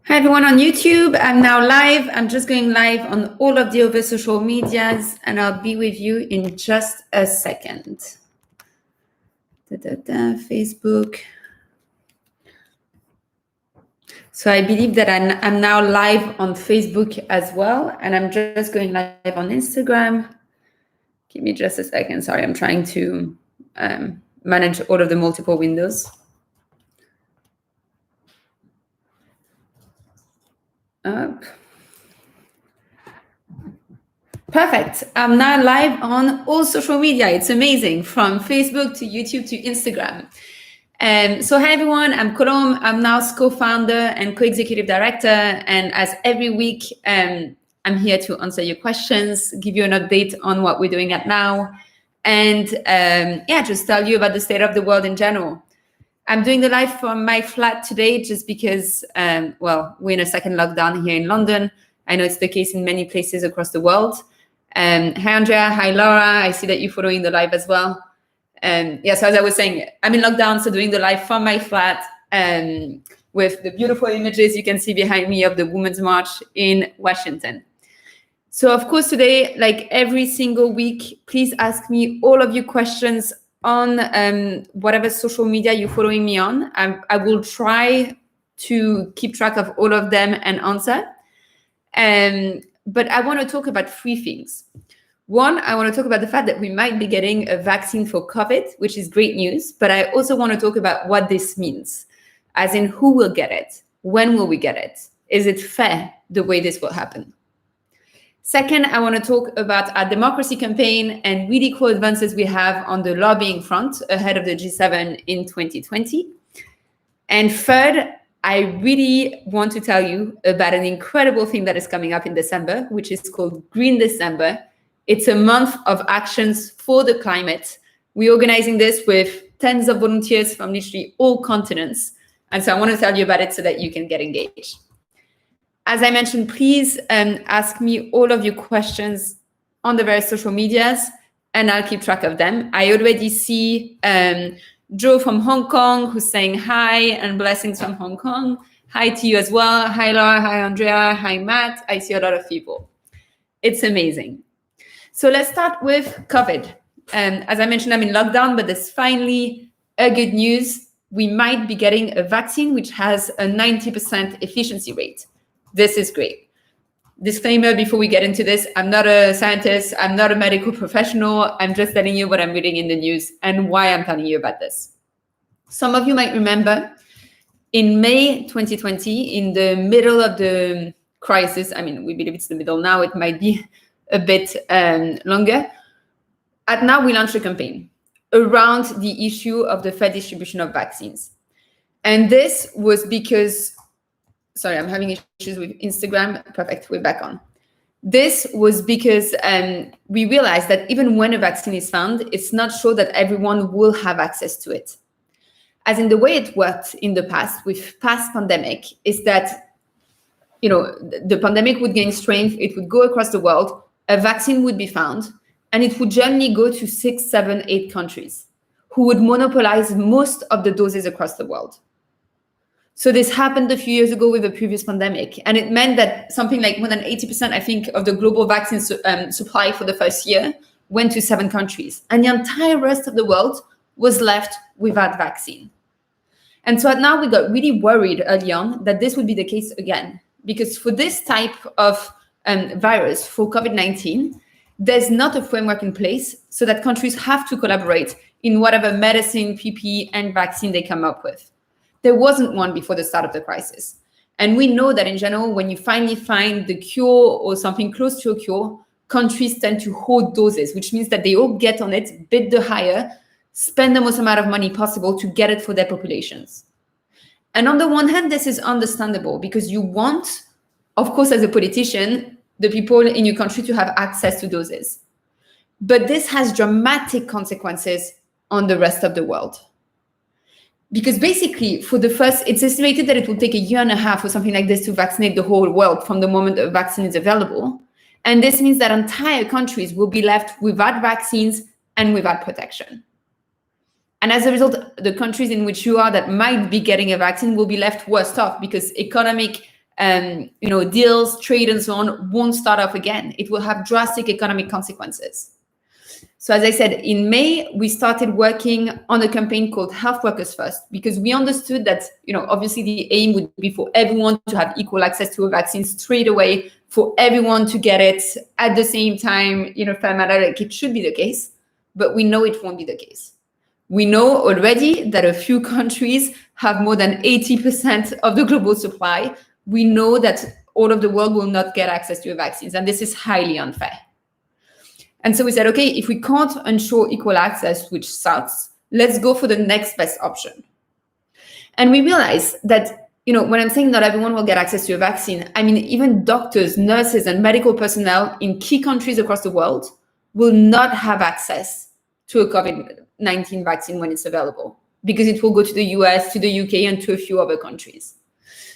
Hi everyone on YouTube. I'm now live. I'm just going live on all of the other social medias and I'll be with you in just a second. Facebook. So I believe that I'm now live on Facebook as well, and I'm just going live on Instagram. Give me just a second. Sorry, I'm trying to manage all of the multiple windows. Perfect. I'm now live on all social media. It's amazing, from Facebook to YouTube to Instagram. So hi everyone, I'm Colombe. I'm now co-founder and co-executive director. And as every week, I'm here to answer your questions, give you an update on what we're doing at now, and just tell you about the state of the world in general. I'm doing the live from my flat today just because, we're in a second lockdown here in London. I know it's the case in many places across the world. Hi Andrea, hi Laura. I see that you're following the live as well. So as I was saying, I'm in lockdown, so doing the live from my flat with the beautiful images you can see behind me of the Women's March in Washington. So of course today, like every single week, please ask me all of your questions on whatever social media you're following me on. I will try to keep track of all of them and answer. But I want to talk about three things. One, I want to talk about the fact that we might be getting a vaccine for COVID, which is great news. But I also want to talk about what this means, as in who will get it? When will we get it? Is it fair the way this will happen? Second, I want to talk about our democracy campaign and really cool advances we have on the lobbying front ahead of the G7 in 2020. And third, I really want to tell you about an incredible thing that is coming up in December, which is called Green December. It's a month of actions for the climate. We're organizing this with tens of volunteers from literally all continents. And so I want to tell you about it so that you can get engaged. As I mentioned, please ask me all of your questions on the various social medias, and I'll keep track of them. I already see Joe from Hong Kong who's saying hi and blessings from Hong Kong. Hi to you as well. Hi, Laura. Hi, Andrea. Hi, Matt. I see a lot of people. It's amazing. So let's start with COVID. As I mentioned, I'm in lockdown, but there's finally a good news. We might be getting a vaccine which has a 90% efficiency rate. This is great. Disclaimer before we get into this, I'm not a scientist, I'm not a medical professional, I'm just telling you what I'm reading in the news and why I'm telling you about this. Some of you might remember in May 2020, in the middle of the crisis, I mean, we believe it's the middle now, it might be a bit longer. At now, we launched a campaign around the issue of the fair distribution of vaccines. And this was because, sorry, I'm having issues with Instagram. Perfect, we're back on. This was because we realized that even when a vaccine is found, it's not sure that everyone will have access to it. As in the way it worked in the past with past pandemic is that, the pandemic would gain strength, it would go across the world, a vaccine would be found, and it would generally go to 6, 7, 8 countries who would monopolize most of the doses across the world. So this happened a few years ago with the previous pandemic, and it meant that something like more than 80%, I think, of the global vaccine supply for the first year went to 7 countries, and the entire rest of the world was left without vaccine. And so now we got really worried early on that this would be the case again, because for this type of virus, for COVID-19, there's not a framework in place so that countries have to collaborate in whatever medicine, PPE, and vaccine they come up with. There wasn't one before the start of the crisis. And we know that in general, when you finally find the cure or something close to a cure, countries tend to hoard doses, which means that they all get on it, bid the higher, spend the most amount of money possible to get it for their populations. And on the one hand, this is understandable because you want, of course, as a politician, the people in your country to have access to doses. But this has dramatic consequences on the rest of the world. Because basically, it's estimated that it will take 1.5 years or something like this to vaccinate the whole world from the moment a vaccine is available. And this means that entire countries will be left without vaccines and without protection. And as a result, the countries in which you are that might be getting a vaccine will be left worse off because economic deals, trade, and so on won't start up again. It will have drastic economic consequences. So as I said, in May, we started working on a campaign called Health Workers First, because we understood that, obviously the aim would be for everyone to have equal access to a vaccine straight away, for everyone to get it at the same time, like it should be the case, but we know it won't be the case. We know already that a few countries have more than 80% of the global supply. We know that all of the world will not get access to vaccines, and this is highly unfair. And so we said, okay, if we can't ensure equal access, which sucks, let's go for the next best option. And we realized that, when I'm saying not everyone will get access to a vaccine, I mean, even doctors, nurses, and medical personnel in key countries across the world will not have access to a COVID-19 vaccine when it's available, because it will go to the US, to the UK, and to a few other countries.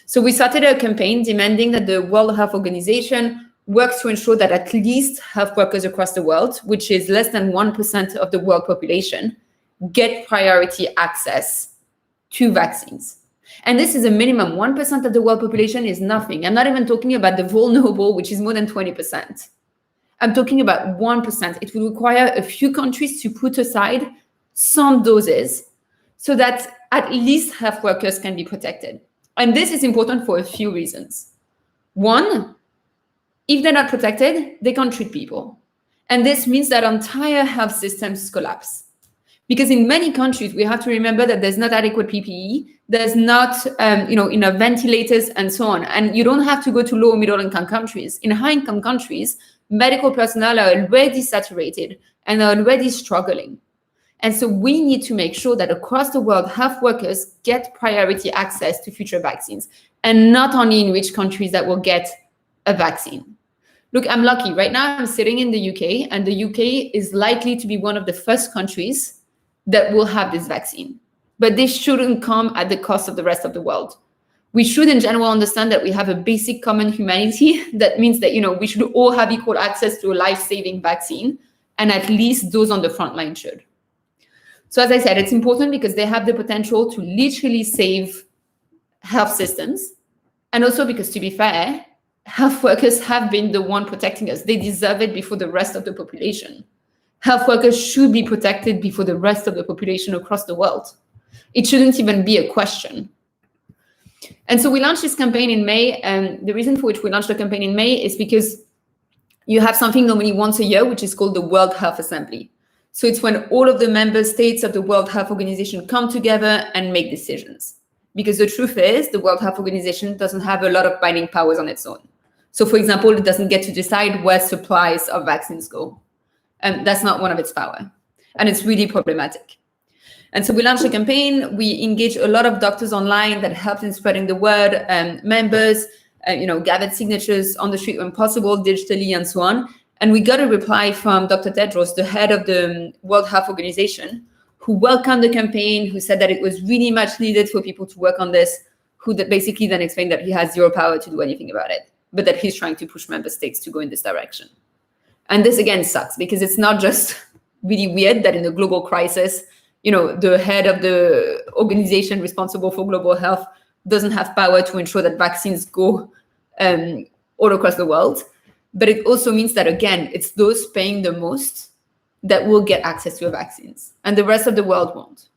So we started a campaign demanding that the World Health Organization works to ensure that at least health workers across the world, which is less than 1% of the world population, get priority access to vaccines. And this is a minimum. 1% of the world population is nothing. I'm not even talking about the vulnerable, which is more than 20%. I'm talking about 1%. It will require a few countries to put aside some doses so that at least health workers can be protected. And this is important for a few reasons. One, if they're not protected, they can't treat people. And this means that entire health systems collapse. Because in many countries, we have to remember that there's not adequate PPE, there's not ventilators and so on. And you don't have to go to low and middle income countries. In high income countries, medical personnel are already saturated and are already struggling. And so we need to make sure that across the world, health workers get priority access to future vaccines, and not only in rich countries that will get a vaccine. Look, I'm lucky. Right now, I'm sitting in the UK, and the UK is likely to be one of the first countries that will have this vaccine. But this shouldn't come at the cost of the rest of the world. We should, in general, understand that we have a basic common humanity. That means that, we should all have equal access to a life-saving vaccine, and at least those on the front line should. So as I said, it's important because they have the potential to literally save health systems. And also because, to be fair, health workers have been the one protecting us. They deserve it before the rest of the population. Health workers should be protected before the rest of the population across the world. It shouldn't even be a question. And so we launched this campaign in May. And the reason for which we launched the campaign in May is because you have something normally once a year, which is called the World Health Assembly. So it's when all of the member states of the World Health Organization come together and make decisions. Because the truth is, the World Health Organization doesn't have a lot of binding powers on its own. So for example, it doesn't get to decide where supplies of vaccines go. And that's not one of its power. And it's really problematic. And so we launched a campaign. We engaged a lot of doctors online that helped in spreading the word, members, gathered signatures on the street when possible, digitally, and so on. And we got a reply from Dr. Tedros, the head of the World Health Organization, who welcomed the campaign, who said that it was really much needed for people to work on this, who basically then explained that he has zero power to do anything about it, but that he's trying to push member states to go in this direction. And this, again, sucks because it's not just really weird that in a global crisis, the head of the organization responsible for global health doesn't have power to ensure that vaccines go all across the world. But it also means that, again, it's those paying the most that will get access to vaccines, and the rest of the world won't.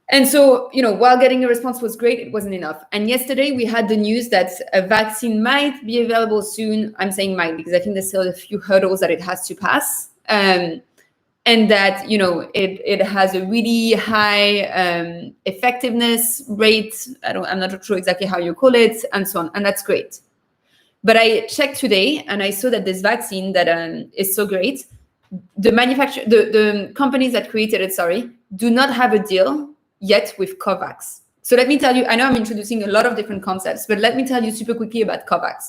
And so, while getting a response was great, it wasn't enough. And yesterday we had the news that a vaccine might be available soon. I'm saying might because I think there's still a few hurdles that it has to pass. And that, it has a really high effectiveness rate. I'm not sure exactly how you call it, and so on. And that's great. But I checked today and I saw that this vaccine that is so great, the companies that created it, do not have a deal yet with COVAX. So let me tell you, I know I'm introducing a lot of different concepts, but let me tell you super quickly about COVAX.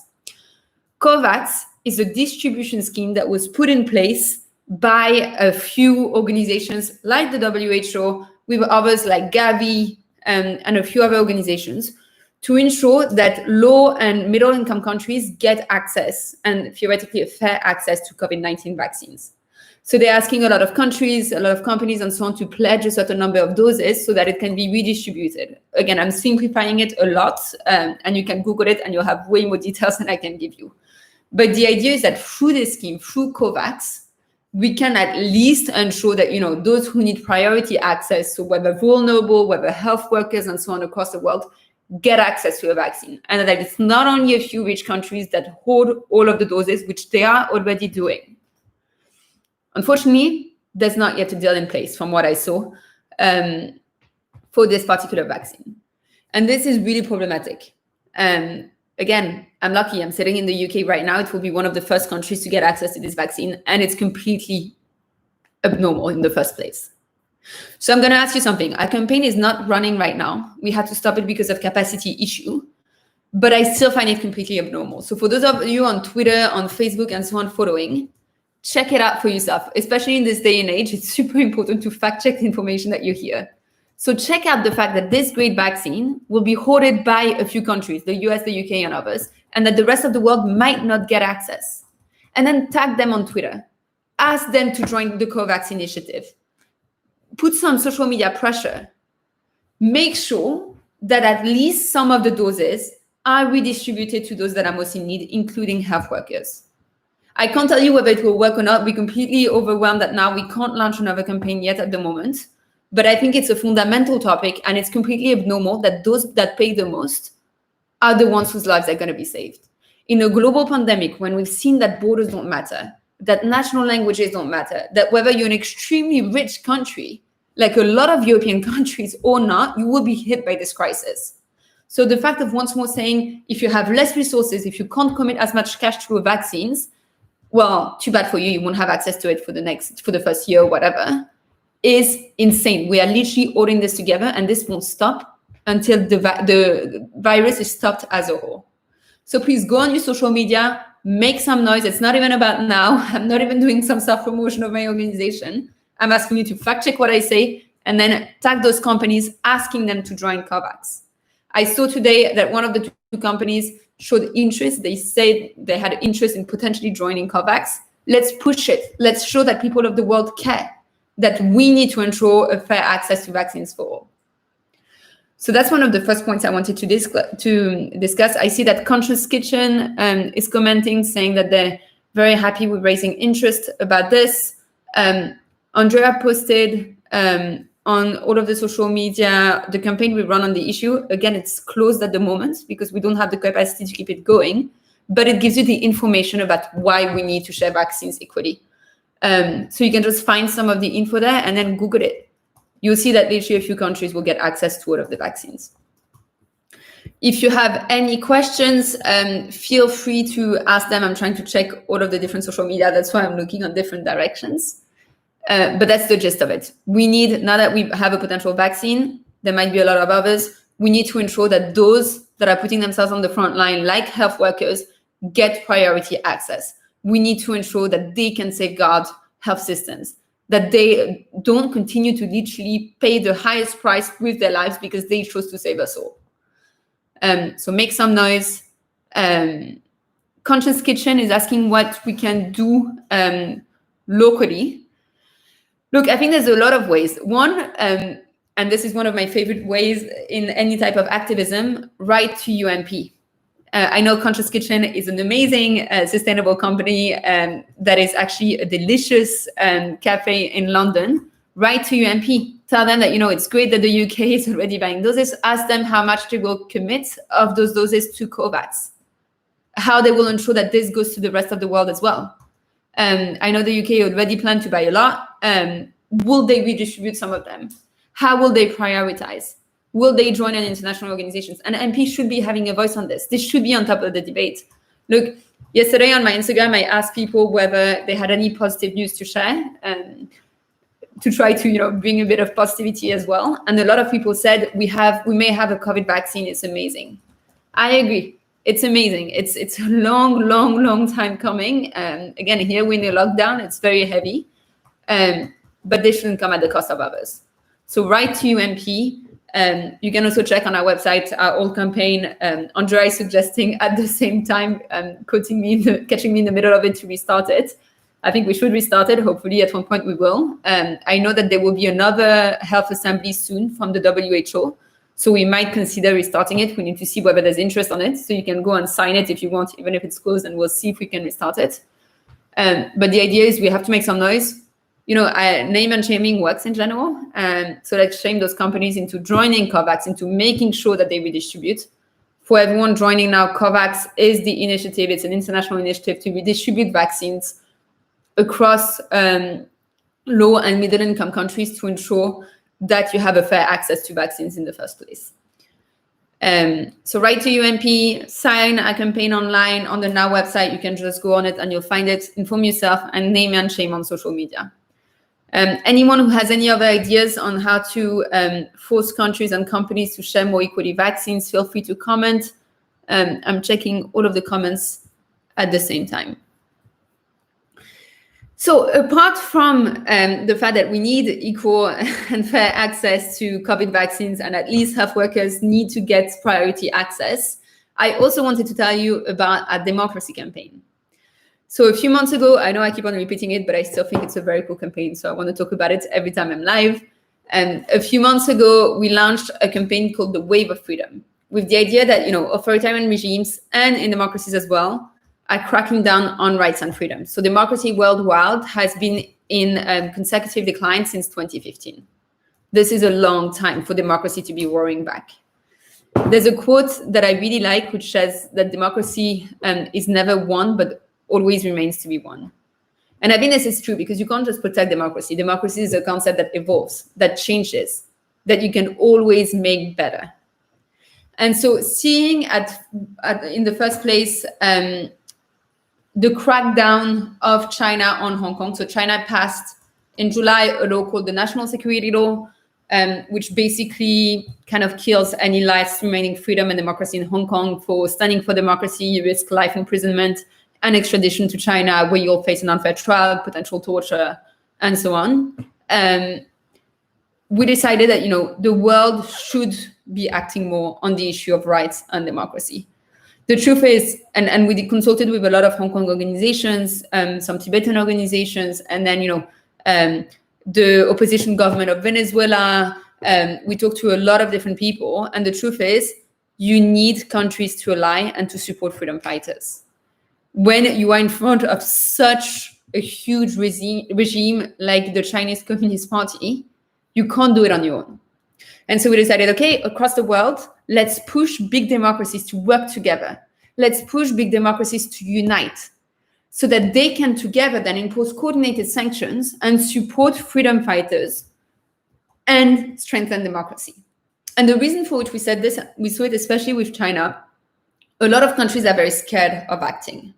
COVAX is a distribution scheme that was put in place by a few organizations like the WHO, with others like Gavi and a few other organizations, to ensure that low and middle income countries get access, and theoretically a fair access, to COVID-19 vaccines. So they're asking a lot of countries, a lot of companies and so on to pledge a certain number of doses so that it can be redistributed. Again, I'm simplifying it a lot, and you can Google it and you'll have way more details than I can give you. But the idea is that through this scheme, through COVAX, we can at least ensure that, those who need priority access, so whether vulnerable, whether health workers and so on across the world, get access to a vaccine. And that it's not only a few rich countries that hold all of the doses, which they are already doing. Unfortunately, there's not yet a deal in place from what I saw for this particular vaccine. And this is really problematic. Again, I'm lucky. I'm sitting in the UK right now. It will be one of the first countries to get access to this vaccine. And it's completely abnormal in the first place. So I'm going to ask you something. Our campaign is not running right now. We had to stop it because of capacity issue. But I still find it completely abnormal. So for those of you on Twitter, on Facebook, and so on following, check it out for yourself. Especially in this day and age, it's super important to fact check the information that you hear. So check out the fact that this great vaccine will be hoarded by a few countries, the US, the UK, and others, and that the rest of the world might not get access. And then tag them on Twitter. Ask them to join the COVAX initiative. Put some social media pressure. Make sure that at least some of the doses are redistributed to those that are most in need, including health workers. I can't tell you whether it will work or not. We're completely overwhelmed that now we can't launch another campaign yet at the moment. But I think it's a fundamental topic, and it's completely abnormal that those that pay the most are the ones whose lives are going to be saved. In a global pandemic, when we've seen that borders don't matter, that national languages don't matter, that whether you're an extremely rich country, like a lot of European countries or not, you will be hit by this crisis. So the fact of once more saying, if you have less resources, if you can't commit as much cash to vaccines, well, too bad for you, you won't have access to it for the first year or whatever, is insane. We are literally all in this together, and this won't stop until the virus is stopped as a whole. So please go on your social media, make some noise. It's not even about now. I'm not even doing some self-promotion of my organization. I'm asking you to fact check what I say and then tag those companies, asking them to join COVAX. I saw today that one of the two companies showed interest. They said they had interest in potentially joining COVAX. Let's push it. Let's show that people of the world care, that we need to ensure a fair access to vaccines for all. So that's one of the first points I wanted to discuss. I see that Conscious Kitchen is commenting, saying that they're very happy with raising interest about this. Andrea posted on all of the social media the campaign we run on the issue. Again, it's closed at the moment because we don't have the capacity to keep it going, but it gives you the information about why we need to share vaccines equally. So you can just find some of the info there and then Google it. You'll see that literally a few countries will get access to all of the vaccines. If you have any questions, feel free to ask them. I'm trying to check all of the different social media. That's why I'm looking on different directions. But that's the gist of it. We need, now that we have a potential vaccine, there might be a lot of others, we need to ensure that those that are putting themselves on the front line, like health workers, get priority access. We need to ensure that they can safeguard health systems, that they don't continue to literally pay the highest price with their lives because they chose to save us all. So make some noise. Conscious Kitchen is asking what we can do locally. Look, I think there's a lot of ways. One, and this is one of my favorite ways in any type of activism, write to UMP. I know Conscious Kitchen is an amazing sustainable company that is actually a delicious cafe in London. Write to UMP. Tell them that, it's great that the UK is already buying doses. Ask them how much they will commit of those doses to COVAX. How they will ensure that this goes to the rest of the world as well. I know the UK already plan to buy a lot. Will they redistribute some of them? How will they prioritize? Will they join in international organizations? And MPs should be having a voice on this. This should be on top of the debate. Look, yesterday on my Instagram, I asked people whether they had any positive news to share to try to, bring a bit of positivity as well. And a lot of people said, we may have a COVID vaccine. It's amazing. I agree. It's amazing. It's a long time coming. Again, here we're in a lockdown. It's very heavy. But they shouldn't come at the cost of others. So write to UMP. You can also check on our website, our old campaign. Andrea is suggesting at the same time, catching me in the middle of it to restart it. I think we should restart it. Hopefully at one point we will. I know that there will be another health assembly soon from the WHO. So we might consider restarting it. We need to see whether there's interest on it. So you can go and sign it if you want, even if it's closed, and we'll see if we can restart it. But the idea is we have to make some noise. Name and shaming works in general. So let's shame those companies into joining COVAX, into making sure that they redistribute. For everyone joining now, COVAX is the initiative. It's an international initiative to redistribute vaccines across low and middle income countries to ensure that you have a fair access to vaccines in the first place. So write to UNP, sign a campaign online on the NOW website. You can just go on it and you'll find it, inform yourself, and name and shame on social media. Anyone who has any other ideas on how to force countries and companies to share more equally vaccines, feel free to comment. I'm checking all of the comments at the same time. So apart from the fact that we need equal and fair access to COVID vaccines, and at least health workers need to get priority access, I also wanted to tell you about a democracy campaign. So a few months ago, I know I keep on repeating it, but I still think it's a very cool campaign. So I want to talk about it every time I'm live. And a few months ago, we launched a campaign called the Wave of Freedom, with the idea that, authoritarian regimes and in democracies as well are cracking down on rights and freedoms. So democracy worldwide has been in consecutive decline since 2015. This is a long time for democracy to be roaring back. There's a quote that I really like, which says that democracy is never won, but always remains to be won. And I think this is true because you can't just protect democracy. Democracy is a concept that evolves, that changes, that you can always make better. And so seeing in the first place, the crackdown of China on Hong Kong. So China passed in July a law called the National Security Law, which basically kind of kills any last remaining freedom and democracy in Hong Kong. For standing for democracy, you risk life imprisonment and extradition to China, where you'll face an unfair trial, potential torture, and so on. We decided that, the world should be acting more on the issue of rights and democracy. The truth is, and we consulted with a lot of Hong Kong organizations, some Tibetan organizations, and then, the opposition government of Venezuela. We talked to a lot of different people. And the truth is, you need countries to ally and to support freedom fighters. When you are in front of such a huge regime like the Chinese Communist Party, you can't do it on your own. And so we decided, okay, across the world, let's push big democracies to work together. Let's push big democracies to unite so that they can together then impose coordinated sanctions and support freedom fighters and strengthen democracy. And the reason for which we said this, we saw it especially with China, a lot of countries are very scared of acting,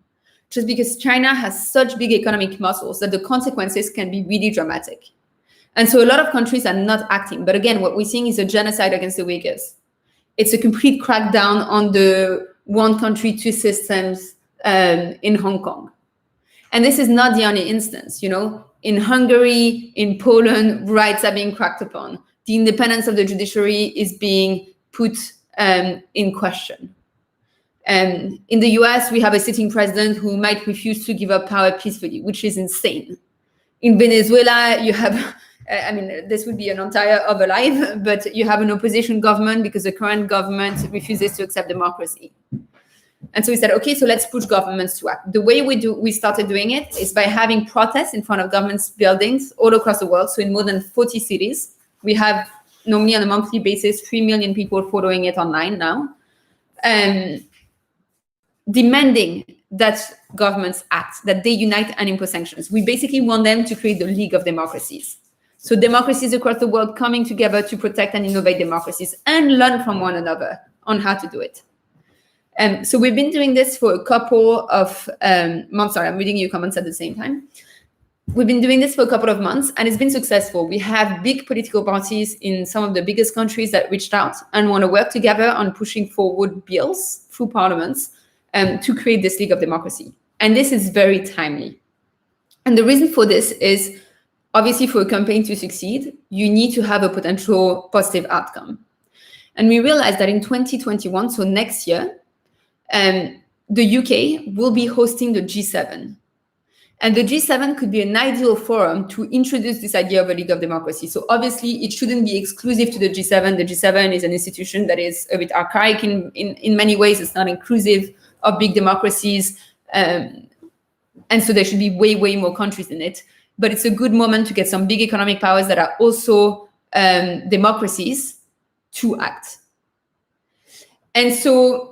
just because China has such big economic muscles that the consequences can be really dramatic. And so a lot of countries are not acting. But again, what we're seeing is a genocide against the Uyghurs. It's a complete crackdown on the one country, two systems in Hong Kong. And this is not the only instance, In Hungary, in Poland, rights are being cracked upon. The independence of the judiciary is being put in question. In the US, we have a sitting president who might refuse to give up power peacefully, which is insane. In Venezuela, you have, this would be an entire other life, but you have an opposition government because the current government refuses to accept democracy. And so we said, okay, so let's push governments to act. The way we started doing it is by having protests in front of governments' buildings all across the world. So in more than 40 cities, we have normally on a monthly basis, 3 million people following it online now, demanding that governments act, that they unite and impose sanctions. We basically want them to create the League of Democracies. So democracies across the world coming together to protect and innovate democracies and learn from one another on how to do it. So we've been doing this for a couple of months. Sorry, I'm reading your comments at the same time. We've been doing this for a couple of months and it's been successful. We have big political parties in some of the biggest countries that reached out and want to work together on pushing forward bills through parliaments to create this League of Democracy. And this is very timely. And the reason for this is, obviously, for a campaign to succeed, you need to have a potential positive outcome. And we realized that in 2021, so next year, the UK will be hosting the G7. And the G7 could be an ideal forum to introduce this idea of a League of Democracy. So obviously, it shouldn't be exclusive to the G7. The G7 is an institution that is a bit archaic in many ways. It's not inclusive of big democracies. And so there should be way, way more countries in it. But it's a good moment to get some big economic powers that are also democracies to act. And so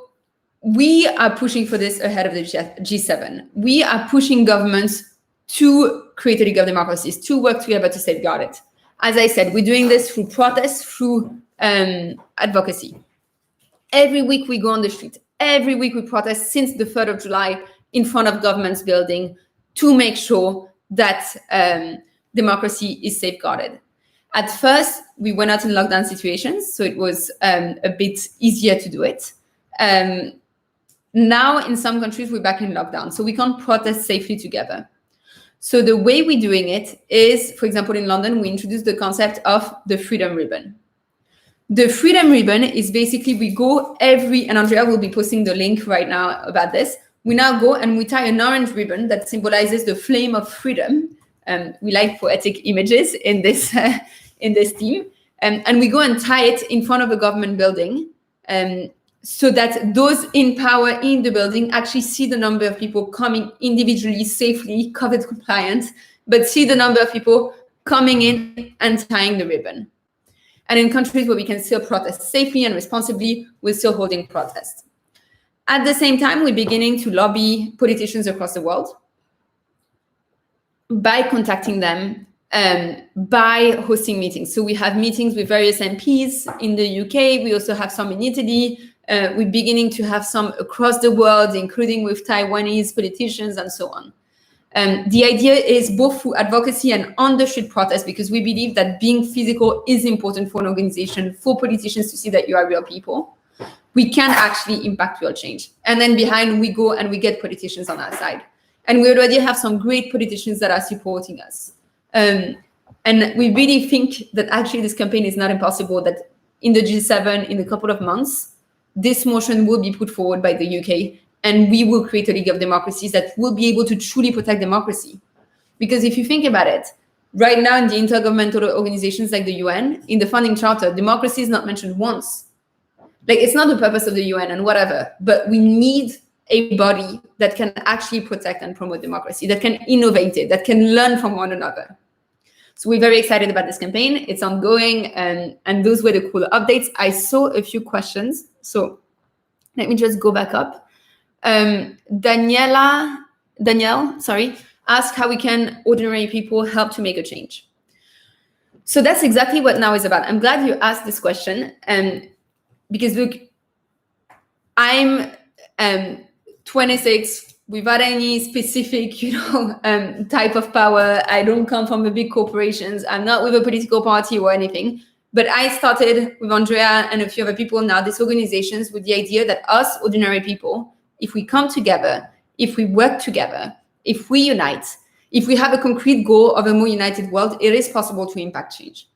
we are pushing for this ahead of the G7. We are pushing governments to create a League of Democracies, to work together to safeguard it. As I said, we're doing this through protests, through advocacy. Every week we go on the street. Every week we protest since the 3rd of July in front of government's building to make sure that democracy is safeguarded. At first, we went out in lockdown situations, so it was a bit easier to do it. Now, in some countries, we're back in lockdown, so we can't protest safely together. So the way we're doing it is, for example, in London, we introduced the concept of the Freedom Ribbon. The Freedom Ribbon is basically we go and Andrea will be posting the link right now about this. We now go and we tie an orange ribbon that symbolizes the flame of freedom. We like poetic images in this team. And we go and tie it in front of a government building. So that those in power in the building actually see the number of people coming individually, safely, COVID compliant, but see the number of people coming in and tying the ribbon. And in countries where we can still protest safely and responsibly, we're still holding protests. At the same time, we're beginning to lobby politicians across the world by contacting them, by hosting meetings. So we have meetings with various MPs in the UK. We also have some in Italy. We're beginning to have some across the world, including with Taiwanese politicians and so on. The idea is both through advocacy and on-the-street protest, because we believe that being physical is important for an organization, for politicians to see that you are real people. We can actually impact real change. And then behind, we go and we get politicians on our side. And we already have some great politicians that are supporting us. And we really think that actually this campaign is not impossible, that in the G7, in a couple of months, this motion will be put forward by the UK, and we will create a League of Democracies that will be able to truly protect democracy. Because if you think about it, right now in the intergovernmental organizations like the UN, in the founding charter, democracy is not mentioned once. Like, it's not the purpose of the UN and whatever, but we need a body that can actually protect and promote democracy, that can innovate it, that can learn from one another. So we're very excited about this campaign. It's ongoing, and those were the cool updates. I saw a few questions, so let me just go back up. Danielle, asked how we can, ordinary people, help to make a change. So that's exactly what now is about. I'm glad you asked this question, because look, I'm 26 without any specific, type of power. I don't come from the big corporations. I'm not with a political party or anything. But I started with Andrea and a few other people now, these organizations, with the idea that us ordinary people, if we come together, if we work together, if we unite, if we have a concrete goal of a more united world, it is possible to impact change.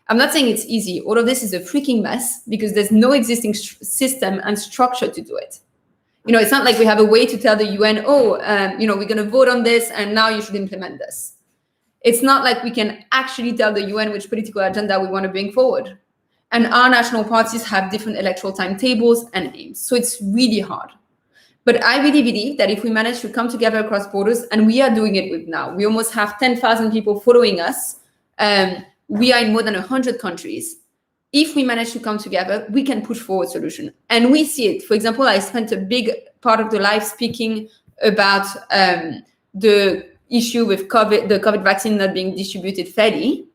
I'm not saying it's easy. All of this is a freaking mess because there's no existing system and structure to do it. It's not like we have a way to tell the UN, we're going to vote on this and now you should implement this. It's not like we can actually tell the UN which political agenda we want to bring forward. And our national parties have different electoral timetables and aims. So it's really hard. But I really believe that if we manage to come together across borders, and we are doing it with now, we almost have 10,000 people following us. We are in more than 100 countries. If we manage to come together, we can push forward solutions. And we see it. For example, I spent a big part of the life speaking about the issue with COVID, the COVID vaccine not being distributed fairly.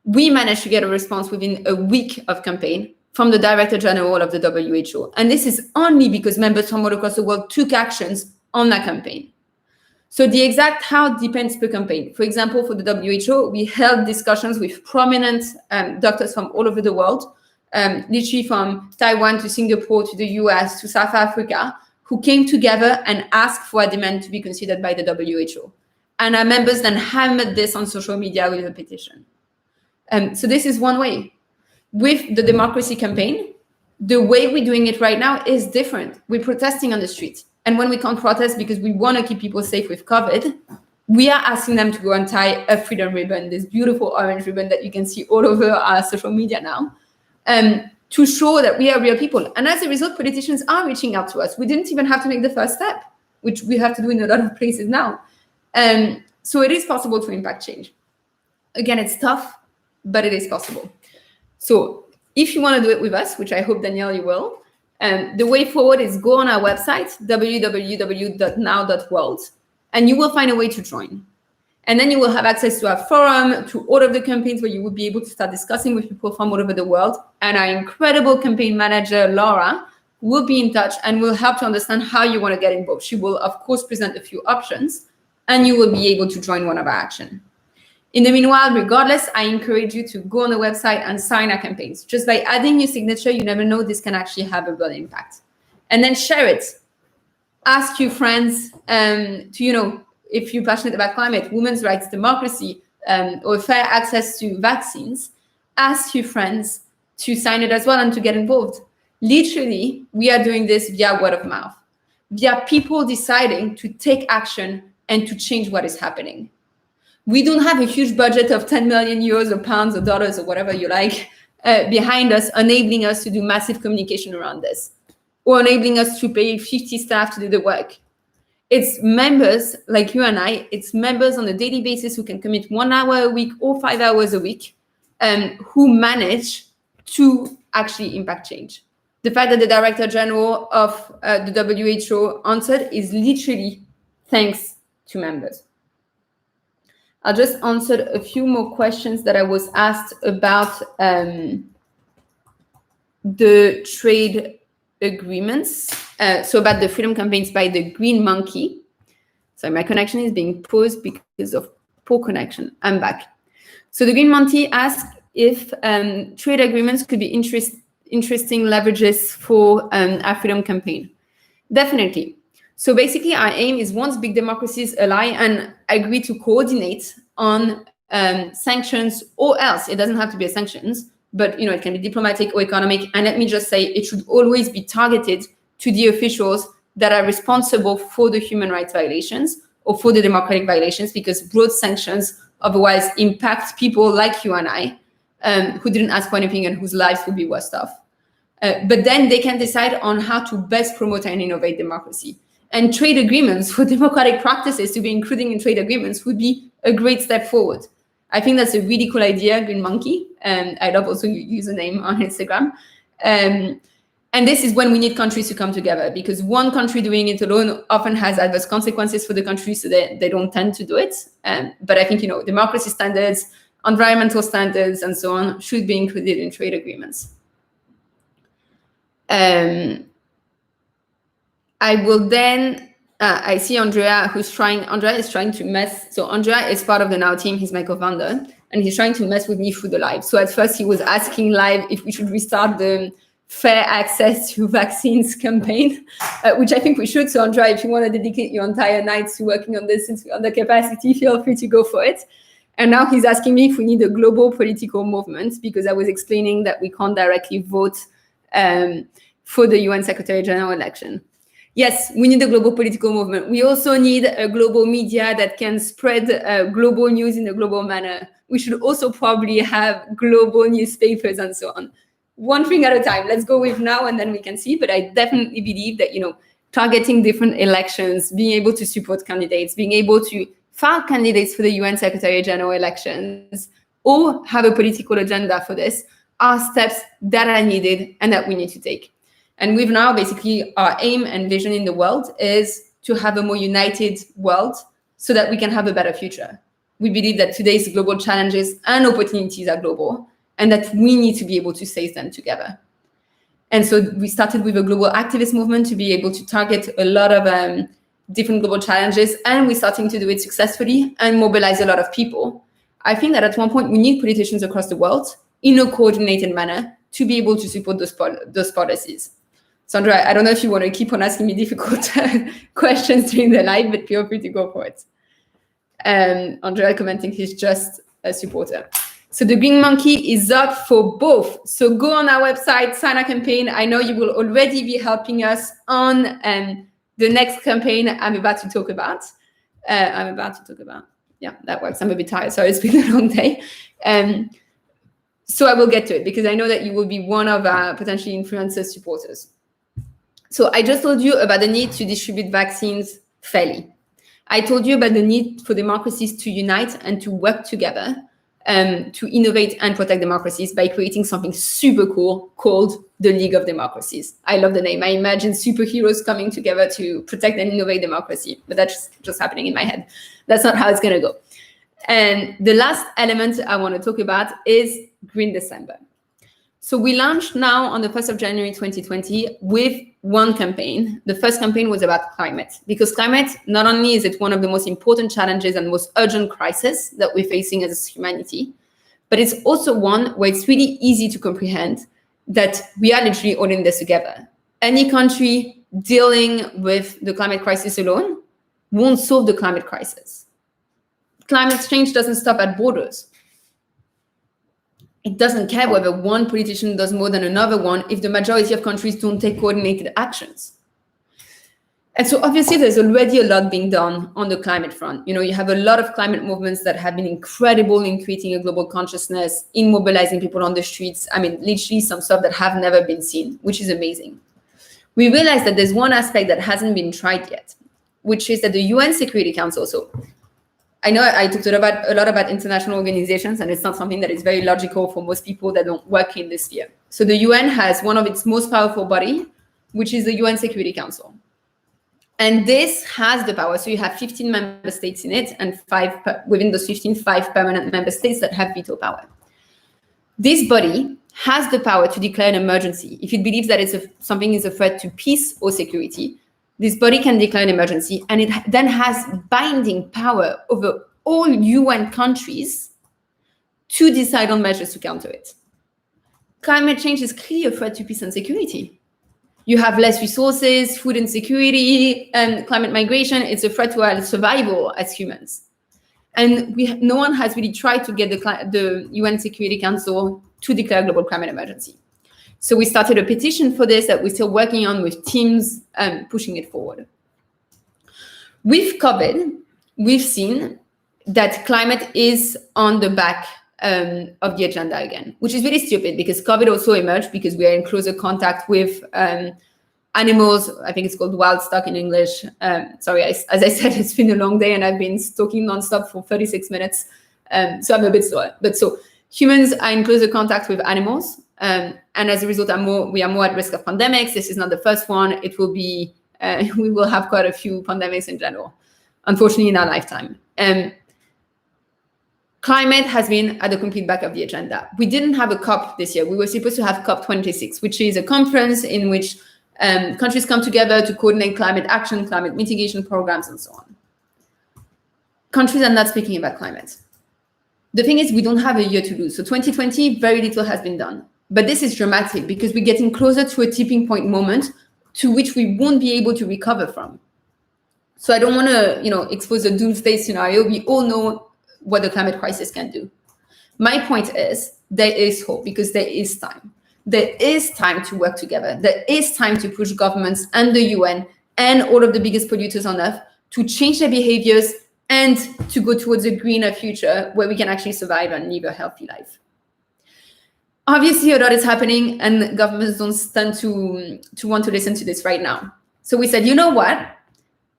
We managed to get a response within a week of campaign from the Director General of the WHO. And this is only because members from all across the world took actions on that campaign. So the exact how depends per campaign. For example, for the WHO, we held discussions with prominent doctors from all over the world, literally from Taiwan to Singapore to the US to South Africa, who came together and asked for a demand to be considered by the WHO. And our members then hammered this on social media with a petition. So this is one way. With the democracy campaign, the way we're doing it right now is different. We're protesting on the streets. And when we can't protest because we want to keep people safe with COVID, we are asking them to go and tie a freedom ribbon, this beautiful orange ribbon that you can see all over our social media now, to show that we are real people. And as a result, politicians are reaching out to us. We didn't even have to make the first step, which we have to do in a lot of places now. So it is possible to impact change. Again, it's tough, but it is possible. So if you want to do it with us, which I hope, Danielle, you will, the way forward is go on our website, www.now.world, and you will find a way to join. And then you will have access to our forum, to all of the campaigns where you will be able to start discussing with people from all over the world. And our incredible campaign manager, Laura, will be in touch and will help to understand how you want to get involved. She will, of course, present a few options, and you will be able to join one of our actions. In the meanwhile, regardless, I encourage you to go on the website and sign our campaigns. Just by adding your signature, you never know, this can actually have a real impact. And then share it. Ask your friends to, if you're passionate about climate, women's rights, democracy, or fair access to vaccines, ask your friends to sign it as well and to get involved. Literally, we are doing this via word of mouth, via people deciding to take action and to change what is happening. We don't have a huge budget of 10 million euros or pounds or dollars or whatever you like behind us, enabling us to do massive communication around this, or enabling us to pay 50 staff to do the work. It's members like you and I, it's members on a daily basis who can commit 1 hour a week or 5 hours a week, who manage to actually impact change. The fact that the Director General of the WHO answered is literally thanks to members. I'll just answer a few more questions that I was asked about the trade agreements. So about the freedom campaigns by the Green Monkey. So my connection is being paused because of poor connection. I'm back. So the Green Monkey asked if trade agreements could be interesting leverages for our freedom campaign. Definitely. So basically, our aim is once big democracies ally and agree to coordinate on sanctions or else, it doesn't have to be a sanctions, but it can be diplomatic or economic. And let me just say, it should always be targeted to the officials that are responsible for the human rights violations or for the democratic violations, because broad sanctions otherwise impact people like you and I, who didn't ask for anything and whose lives would be worse off. But then they can decide on how to best promote and innovate democracy. And trade agreements for democratic practices to be including in trade agreements would be a great step forward. I think that's a really cool idea, Green Monkey. I love also your username on Instagram. And this is when we need countries to come together, because one country doing it alone often has adverse consequences for the country, so they don't tend to do it. But I think, democracy standards, environmental standards, and so on should be included in trade agreements. I will then, I see Andrea is trying to mess. So Andrea is part of the Now team. He's my co-founder, and he's trying to mess with me through the live. So at first he was asking live if we should restart the fair access to vaccines campaign, which I think we should. So Andrea, if you want to dedicate your entire nights to working on this, since we're under capacity, feel free to go for it. And now he's asking me if we need a global political movement, because I was explaining that we can't directly vote for the UN Secretary General election. Yes, we need a global political movement. We also need a global media that can spread global news in a global manner. We should also probably have global newspapers and so on. One thing at a time. Let's go with now and then we can see. But I definitely believe that, targeting different elections, being able to support candidates, being able to file candidates for the UN Secretary General elections, or have a political agenda for this, are steps that are needed and that we need to take. And we've now basically our aim and vision in the world is to have a more united world so that we can have a better future. We believe that today's global challenges and opportunities are global and that we need to be able to seize them together. And so we started with a global activist movement to be able to target a lot of different global challenges, and we're starting to do it successfully and mobilize a lot of people. I think that at one point we need politicians across the world in a coordinated manner to be able to support those policies. Sandra, I don't know if you want to keep on asking me difficult questions during the live, but feel free to go for it. Andrea commenting he's just a supporter. So the Green Monkey is up for both. So go on our website, sign a campaign. I know you will already be helping us on the next campaign I'm about to talk about. I'm about to talk about. Yeah, that works. I'm a bit tired. Sorry, it's been a long day. So I will get to it because I know that you will be one of our potentially influencer supporters. So I just told you about the need to distribute vaccines fairly. I told you about the need for democracies to unite and to work together to innovate and protect democracies by creating something super cool called the League of Democracies. I love the name. I imagine superheroes coming together to protect and innovate democracy, but that's just happening in my head. That's not how it's going to go. And the last element I want to talk about is Green December. So we launched now on the 1st of January 2020 with one campaign. The first campaign was about climate, because climate, not only is it one of the most important challenges and most urgent crises that we're facing as humanity, but it's also one where it's really easy to comprehend that we are literally all in this together. Any country dealing with the climate crisis alone won't solve the climate crisis. Climate change doesn't stop at borders. It doesn't care whether one politician does more than another one if the majority of countries don't take coordinated actions. And so obviously there's already a lot being done on the climate front. You know, you have a lot of climate movements that have been incredible in creating a global consciousness, in mobilizing people on the streets. I mean, literally some stuff that have never been seen, which is amazing. We realize that there's one aspect that hasn't been tried yet, which is that the UN Security Council, so I know I talked a lot about international organizations, and it's not something that is very logical for most people that don't work in this sphere. So the UN has one of its most powerful body, which is the UN Security Council. And this has the power. So you have 15 member states in it, and within those 15, 5 permanent member states that have veto power. This body has the power to declare an emergency. If it believes that something is a threat to peace or security, this body can declare an emergency, and it then has binding power over all UN countries to decide on measures to counter it. Climate change is clearly a threat to peace and security. You have less resources, food insecurity, and climate migration. It's a threat to our survival as humans. And no one has really tried to get the UN Security Council to declare a global climate emergency. So we started a petition for this that we're still working on with teams pushing it forward. With COVID, we've seen that climate is on the back of the agenda again, which is really stupid because COVID also emerged because we are in closer contact with animals. I think it's called wild stock in English. Sorry, as I said, it's been a long day and I've been talking nonstop for 36 minutes. So I'm a bit slower. But so humans are in closer contact with animals. And as a result, we are more at risk of pandemics. This is not the first one. It will be, we will have quite a few pandemics in general, unfortunately, in our lifetime. Climate has been at the complete back of the agenda. We didn't have a COP this year. We were supposed to have COP26, which is a conference in which countries come together to coordinate climate action, climate mitigation programs, and so on. Countries are not speaking about climate. The thing is, we don't have a year to lose. So 2020, very little has been done. But this is dramatic because we're getting closer to a tipping point moment to which we won't be able to recover from. So I don't want to, expose a doomsday scenario. We all know what the climate crisis can do. My point is there is hope because there is time. There is time to work together. There is time to push governments and the UN and all of the biggest polluters on Earth to change their behaviors and to go towards a greener future where we can actually survive and live a healthy life. Obviously, a lot is happening and governments don't stand to want to listen to this right now. So we said, you know what?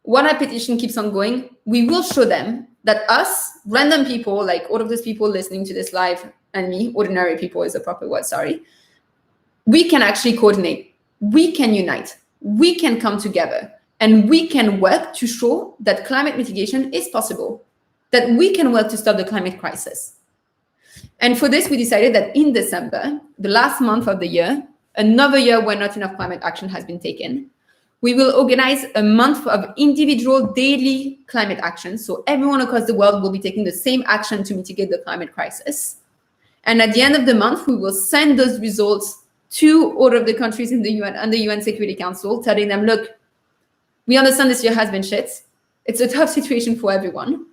While our petition keeps on going, we will show them that us, random people, like all of those people listening to this live, and me, ordinary people is the proper word, sorry, we can actually coordinate, we can unite, we can come together, and we can work to show that climate mitigation is possible, that we can work to stop the climate crisis. And for this, we decided that in December, the last month of the year, another year where not enough climate action has been taken, we will organize a month of individual daily climate action. So everyone across the world will be taking the same action to mitigate the climate crisis. And at the end of the month, we will send those results to all of the countries in the UN and the UN Security Council, telling them, look, we understand this year has been shit. It's a tough situation for everyone.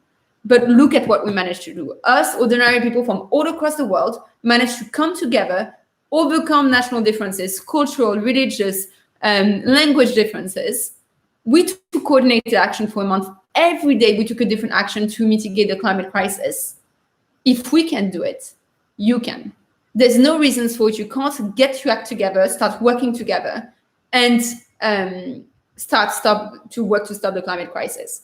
But look at what we managed to do. Us, ordinary people from all across the world, managed to come together, overcome national differences, cultural, religious, language differences. We took coordinated action for a month every day we took a different action to mitigate the climate crisis. If we can do it, you can. There's no reasons for which you can't get your act together, start working together, and start to work to stop the climate crisis.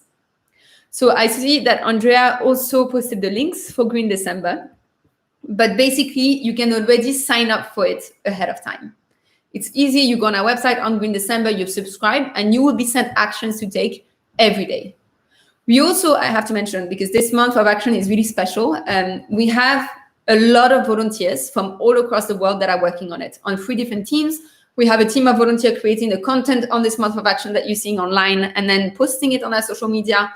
So I see that Andrea also posted the links for Green December, but basically you can already sign up for it ahead of time. It's easy. You go on our website on Green December, you've subscribed, and you will be sent actions to take every day. We also, I have to mention, because this month of action is really special, we have a lot of volunteers from all across the world that are working on it on 3 different teams. We have a team of volunteers creating the content on this month of action that you're seeing online and then posting it on our social media.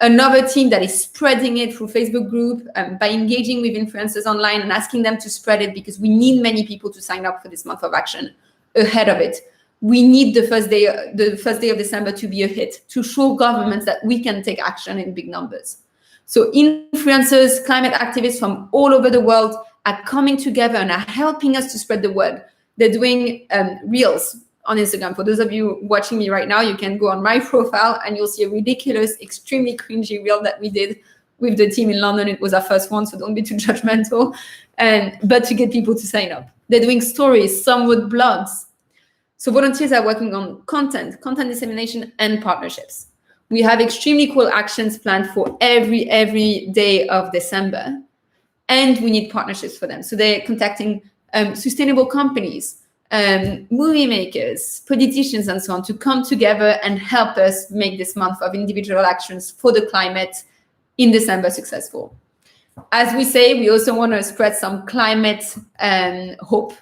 Another team that is spreading it through Facebook group by engaging with influencers online and asking them to spread it, because we need many people to sign up for this month of action ahead of it. We need the first day of December to be a hit, to show governments that we can take action in big numbers. So influencers, climate activists from all over the world are coming together and are helping us to spread the word. They're doing reels on Instagram. For those of you watching me right now, you can go on my profile and you'll see a ridiculous, extremely cringy reel that we did with the team in London. It was our first one, so don't be too judgmental. But to get people to sign up. They're doing stories, some with blogs. So volunteers are working on content dissemination, and partnerships. We have extremely cool actions planned for every day of December, and we need partnerships for them. So they're contacting sustainable companies, movie makers, politicians, and so on to come together and help us make this month of individual actions for the climate in December successful. As we say, we also want to spread some climate hope.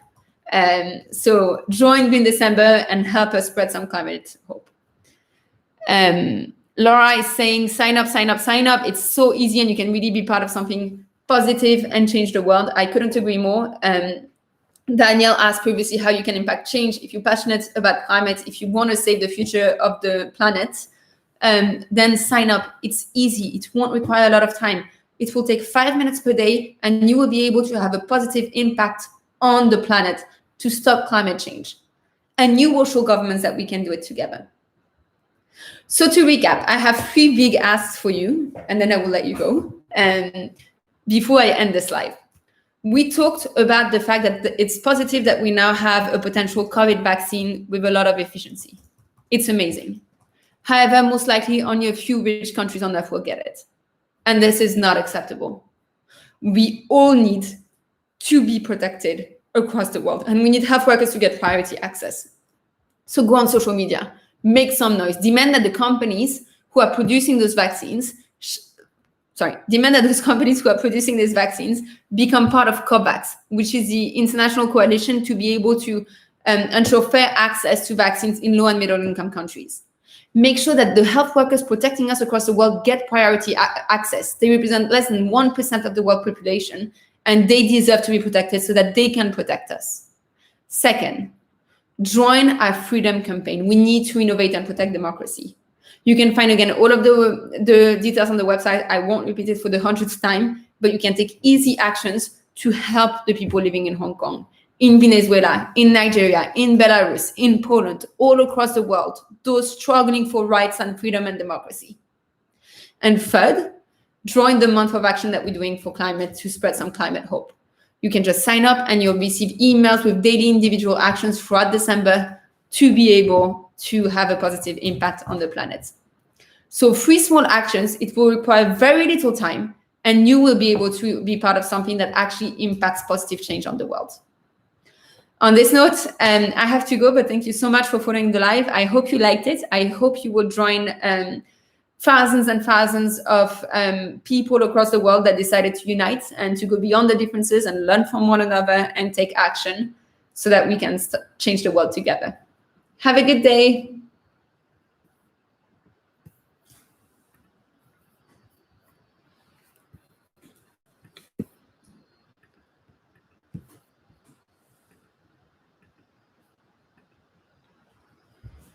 So join Green December and help us spread some climate hope. Laura is saying, sign up. It's so easy and you can really be part of something positive and change the world. I couldn't agree more. Daniel asked previously how you can impact change. If you're passionate about climate, if you want to save the future of the planet, then sign up. It's easy. It won't require a lot of time. It will take 5 minutes per day and you will be able to have a positive impact on the planet to stop climate change. And you will show governments that we can do it together. So to recap, I have 3 big asks for you, and then I will let you go. Before I end this live, we talked about the fact that it's positive that we now have a potential COVID vaccine with a lot of efficiency. It's amazing. However, most likely only a few rich countries on earth will get it. And this is not acceptable. We all need to be protected across the world, and we need health workers to get priority access. So go on social media, make some noise, demand that the companies who are producing those vaccines, become part of COVAX, which is the international coalition to be able to ensure fair access to vaccines in low and middle income countries. Make sure that the health workers protecting us across the world get priority access. They represent less than 1% of the world population, and they deserve to be protected so that they can protect us. Second, join our freedom campaign. We need to innovate and protect democracy. You can find, again, all of the details on the website. I won't repeat it for the 100th time, but you can take easy actions to help the people living in Hong Kong, in Venezuela, in Nigeria, in Belarus, in Poland, all across the world, those struggling for rights and freedom and democracy. And third, join the month of action that we're doing for climate to spread some climate hope. You can just sign up and you'll receive emails with daily individual actions throughout December to be able to have a positive impact on the planet. So 3 small actions, it will require very little time, and you will be able to be part of something that actually impacts positive change on the world. On this note, I have to go, but thank you so much for following the live. I hope you liked it. I hope you will join thousands and thousands of people across the world that decided to unite and to go beyond the differences and learn from one another and take action so that we can change the world together. Have a good day.